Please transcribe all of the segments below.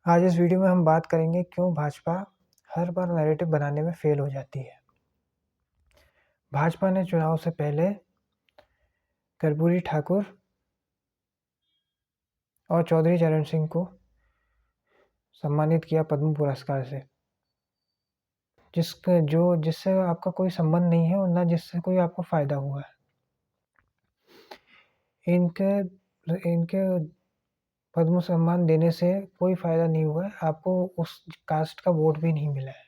आज इस वीडियो में हम बात करेंगे क्यों भाजपा हर बार नैरेटिव बनाने में फेल हो जाती है। भाजपा ने चुनाव से पहले कर्पूरी ठाकुर और चौधरी चरण सिंह को सम्मानित किया पद्म पुरस्कार से, जिससे आपका कोई संबंध नहीं है और ना जिससे कोई आपको फायदा हुआ है। इनके पद्म सम्मान देने से कोई फायदा नहीं हुआ है, आपको उस कास्ट का वोट भी नहीं मिला है।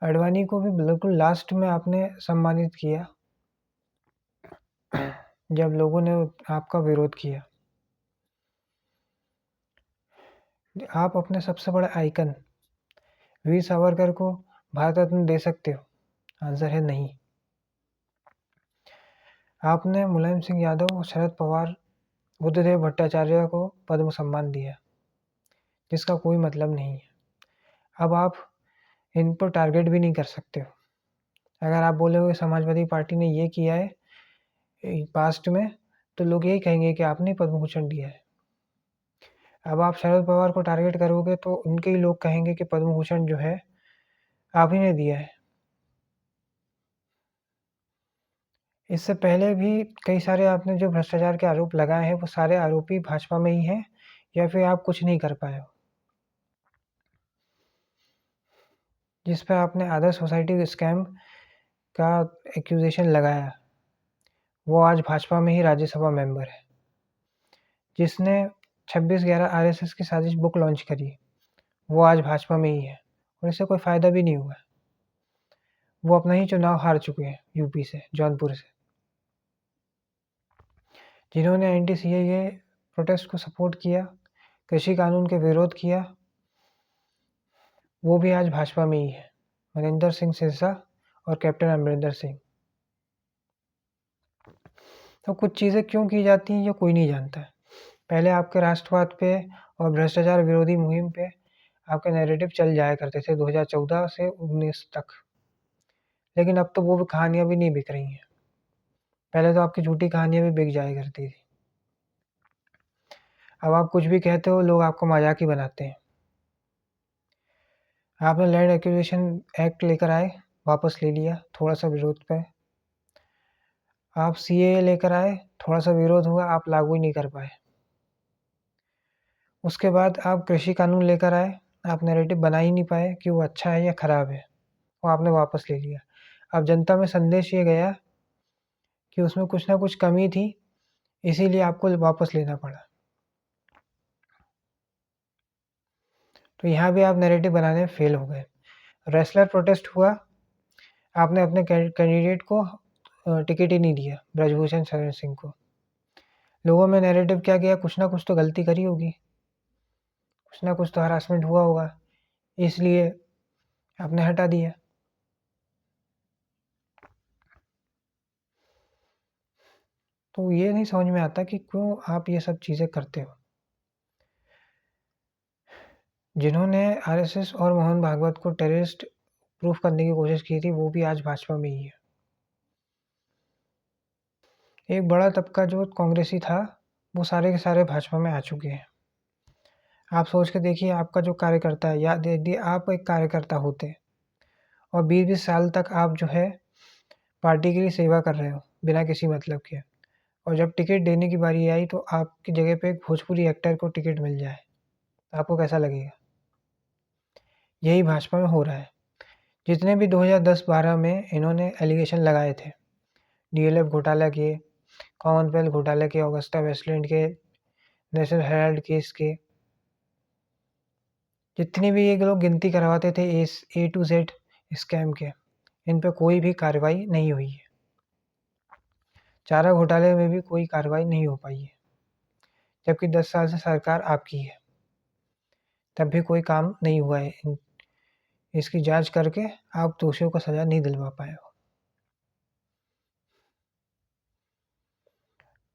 अडवाणी को भी बिल्कुल लास्ट में आपने सम्मानित किया जब लोगों ने आपका विरोध किया। आप अपने सबसे बड़ा आइकन वीर सावरकर को भारत रत्न दे सकते हो? आंसर है नहीं। आपने मुलायम सिंह यादव, शरद पवार, बुद्धदेव भट्टाचार्य को पद्म सम्मान दिया, जिसका कोई मतलब नहीं है। अब आप इन पर टारगेट भी नहीं कर सकते हो। अगर आप बोलोगे समाजवादी पार्टी ने ये किया है पास्ट में, तो लोग यही कहेंगे कि आपने पद्म भूषण दिया है। अब आप शरद पवार को टारगेट करोगे तो उनके ही लोग कहेंगे कि पद्म भूषण जो है आप ही ने दिया है। इससे पहले भी कई सारे आपने जो भ्रष्टाचार के आरोप लगाए हैं, वो सारे आरोपी भाजपा में ही हैं, या फिर आप कुछ नहीं कर पाए हो। जिस पर आपने आदर्श सोसाइटी स्कैम का एक्यूजेशन लगाया, वो आज भाजपा में ही राज्यसभा मेंबर है। जिसने 26/11 आरएसएस की साजिश बुक लॉन्च करी, वो आज भाजपा में ही है और इससे कोई फ़ायदा भी नहीं हुआ है। वो अपना ही चुनाव हार चुके हैं यूपी से, जौनपुर से। जिन्होंने एंटी-सीएए प्रोटेस्ट को सपोर्ट किया, कृषि कानून के विरोध किया, वो भी आज भाजपा में ही है। मनिंदर सिंह सिरसा और कैप्टन अमरिंदर सिंह। तो कुछ चीज़ें क्यों की जाती हैं ये कोई नहीं जानता है। पहले आपके राष्ट्रवाद पे और भ्रष्टाचार विरोधी मुहिम पे आपके नैरेटिव चल जाया करते थे 2014 से 19 तक, लेकिन अब तो वो भी कहानियाँ भी नहीं बिक रही हैं। पहले तो आपकी झूठी कहानियाँ भी बिक जाया करती थी। अब आप कुछ भी कहते हो, लोग आपको मजाक ही बनाते हैं। आपने लैंड एक्विजिशन एक्ट लेकर आए, वापस ले लिया थोड़ा सा विरोध पे। आप सीएए लेकर आए, थोड़ा सा विरोध हुआ, आप लागू ही नहीं कर पाए। उसके बाद आप कृषि कानून लेकर आए, आप नैरेटिव बना ही नहीं पाए कि वो अच्छा है या ख़राब है, वो आपने वापस ले लिया। अब जनता में संदेश ये गया कि उसमें कुछ ना कुछ कमी थी, इसीलिए आपको वापस लेना पड़ा। तो यहाँ भी आप नैरेटिव बनाने में फेल हो गए। रेसलर प्रोटेस्ट हुआ, आपने अपने कैंडिडेट को टिकट ही नहीं दिया, ब्रजभूषण शरण सिंह को। लोगों में नैरेटिव क्या किया, कुछ ना कुछ तो गलती करी होगी, कुछ ना कुछ तो हरासमेंट हुआ होगा, इसलिए आपने हटा दिया। तो ये नहीं समझ में आता कि क्यों आप ये सब चीज़ें करते हो। जिन्होंने आरएसएस और मोहन भागवत को टेररिस्ट प्रूफ करने की कोशिश की थी, वो भी आज भाजपा में ही है। एक बड़ा तबका जो कांग्रेसी था, वो सारे के सारे भाजपा में आ चुके हैं। आप सोच के देखिए, आपका जो कार्यकर्ता है, या यदि आप एक कार्यकर्ता होते और 20-20 साल तक आप जो है पार्टी के लिए सेवा कर रहे हो बिना किसी मतलब के, और जब टिकट देने की बारी आई तो आपकी जगह पे एक भोजपुरी एक्टर को टिकट मिल जाए, तो आपको कैसा लगेगा? यही भाजपा में हो रहा है। जितने भी 2010-12 में इन्होंने एलिगेशन लगाए थे, डीएलएफ घोटाला के, कॉमनवेल्थ घोटाले के, ऑगस्टा वेस्टलैंड के, नेशनल हेराल्ड केस के, जितनी भी ये लोग गिनती करवाते थे ए टू जेड स्कैम के, इन पे कोई भी कार्रवाई नहीं हुई है। चारा घोटाले में भी कोई कार्रवाई नहीं हो पाई है, जबकि 10 साल से सरकार आपकी है, तब भी कोई काम नहीं हुआ है। इसकी जांच करके आप दोषियों को सज़ा नहीं दिलवा पाए हो,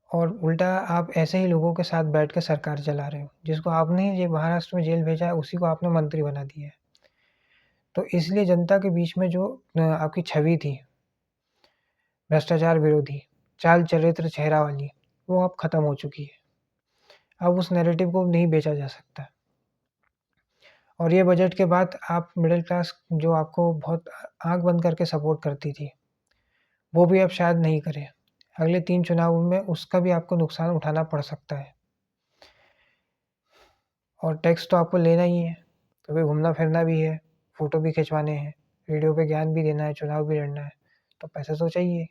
और उल्टा आप ऐसे ही लोगों के साथ बैठ कर सरकार चला रहे हो। जिसको आपने ये महाराष्ट्र में जेल भेजा है, उसी को आपने मंत्री बना दिया है। तो इसलिए जनता के बीच में जो आपकी छवि थी भ्रष्टाचार विरोधी, चाल चरित्र चेहरा वाली, वो अब ख़त्म हो चुकी है। अब उस नैरेटिव को नहीं बेचा जा सकता। और ये बजट के बाद आप मिडिल क्लास जो आपको बहुत आँख बंद करके सपोर्ट करती थी, वो भी अब शायद नहीं करे। अगले 3 चुनावों में उसका भी आपको नुकसान उठाना पड़ सकता है। और टैक्स तो आपको लेना ही है, क्योंकि घूमना-फिरना भी है, फ़ोटो भी खिंचवाने हैं, रेडियो पे ज्ञान भी देना है, चुनाव भी लड़ना है, तो पैसा तो चाहिए।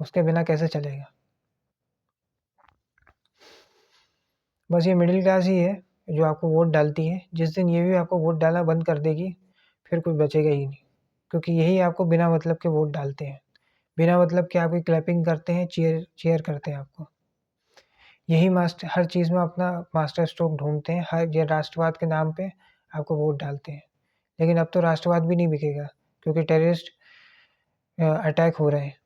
उसके बिना कैसे चलेगा? बस ये मिडिल क्लास ही है जो आपको वोट डालती है। जिस दिन ये भी आपको वोट डालना बंद कर देगी, फिर कुछ बचेगा ही नहीं, क्योंकि यही आपको बिना मतलब के वोट डालते हैं। बिना मतलब के आपकी क्लैपिंग करते हैं, चीयर चीयर करते हैं आपको। यही मास्टर हर चीज़ में अपना मास्टर स्ट्रोक ढूँढते हैं, हर ये राष्ट्रवाद के नाम पे आपको वोट डालते हैं। लेकिन अब तो राष्ट्रवाद भी नहीं बिकेगा, क्योंकि टेररिस्ट अटैक हो रहे हैं।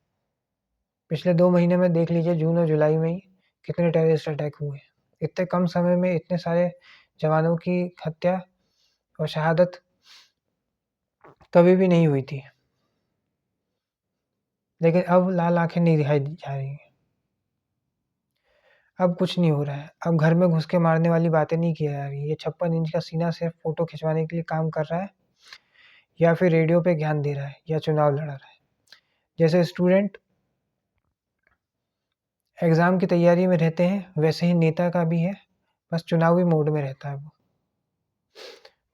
पिछले 2 महीने में देख लीजिए, जून और जुलाई में ही कितने टेररिस्ट अटैक हुए। इतने कम समय में इतने सारे जवानों की हत्या और शहादत कभी भी नहीं हुई थी। लेकिन अब लाल आँखें नहीं दिखाई जा रही हैं। अब कुछ नहीं हो रहा है। अब घर में घुस के मारने वाली बातें नहीं की जा रही। ये 56 इंच का सीना सिर्फ़ फ़ोटो खिंचवाने के लिए काम कर रहा है, या फिर रेडियो पे ज्ञान दे रहा है, या चुनाव लड़ रहा है। जैसे स्टूडेंट एग्ज़ाम की तैयारी में रहते हैं, वैसे ही नेता का भी है, बस चुनावी मोड में रहता है वो।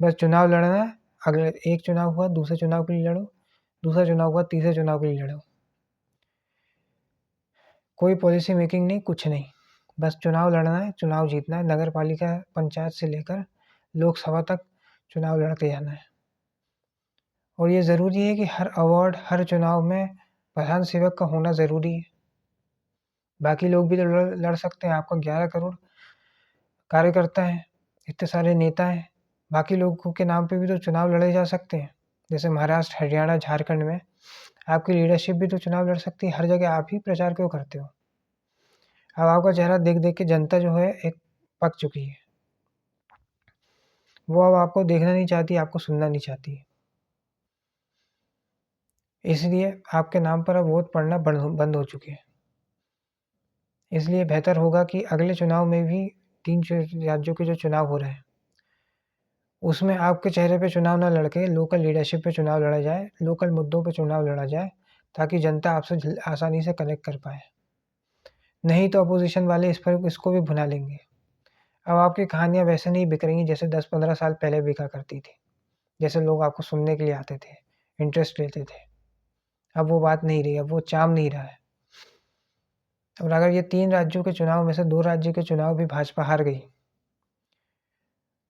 बस चुनाव लड़ना है, अगर एक चुनाव हुआ, दूसरे चुनाव के लिए लड़ो, दूसरा चुनाव हुआ, तीसरे चुनाव के लिए लड़ो। कोई पॉलिसी मेकिंग नहीं, कुछ नहीं। बस चुनाव लड़ना है, चुनाव जीतना है, नगर पालिका, पंचायत से लेकर लोकसभा तक चुनाव लड़ते जाना है। और ये ज़रूरी है कि हर अवार्ड, हर चुनाव में प्रधान सेवक का होना ज़रूरी है। बाकी लोग भी तो लड़ सकते हैं। आपका 11 करोड़ कार्यकर्ता हैं, इतने सारे नेता हैं, बाकी लोगों के नाम पे भी तो चुनाव लड़े जा सकते हैं। जैसे महाराष्ट्र, हरियाणा, झारखंड में आपकी लीडरशिप भी तो चुनाव लड़ सकती है। हर जगह आप ही प्रचार क्यों करते हो? अब आपका चेहरा देख-देख के जनता जो है एक पक चुकी है। वो अब आपको देखना नहीं चाहती, आपको सुनना नहीं चाहती। इसलिए आपके नाम पर अब वोट पड़ना बंद हो चुके हैं। इसलिए बेहतर होगा कि अगले चुनाव में भी 3 राज्यों के जो चुनाव हो रहे हैं, उसमें आपके चेहरे पे चुनाव ना लड़के लोकल लीडरशिप पे चुनाव लड़ा जाए, लोकल मुद्दों पे चुनाव लड़ा जाए, ताकि जनता आपसे आसानी से कनेक्ट कर पाए। नहीं तो अपोज़िशन वाले इसको भी भुना लेंगे। अब आपकी कहानियाँ वैसे नहीं बिक रही हैं जैसे 10-15 साल पहले बिका करती थी। जैसे लोग आपको सुनने के लिए आते थे, इंटरेस्ट लेते थे। अब वो बात नहीं रही, अब वो चार्म नहीं रहा है। और अगर ये 3 राज्यों के चुनाव में से 2 राज्यों के चुनाव भी भाजपा हार गई,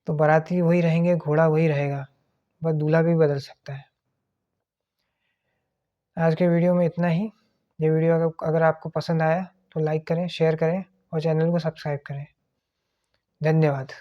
तो बाराती वही रहेंगे, घोड़ा वही रहेगा, बस दूल्हा भी बदल सकता है। आज के वीडियो में इतना ही। ये वीडियो अगर आपको पसंद आया तो लाइक करें, शेयर करें और चैनल को सब्सक्राइब करें। धन्यवाद।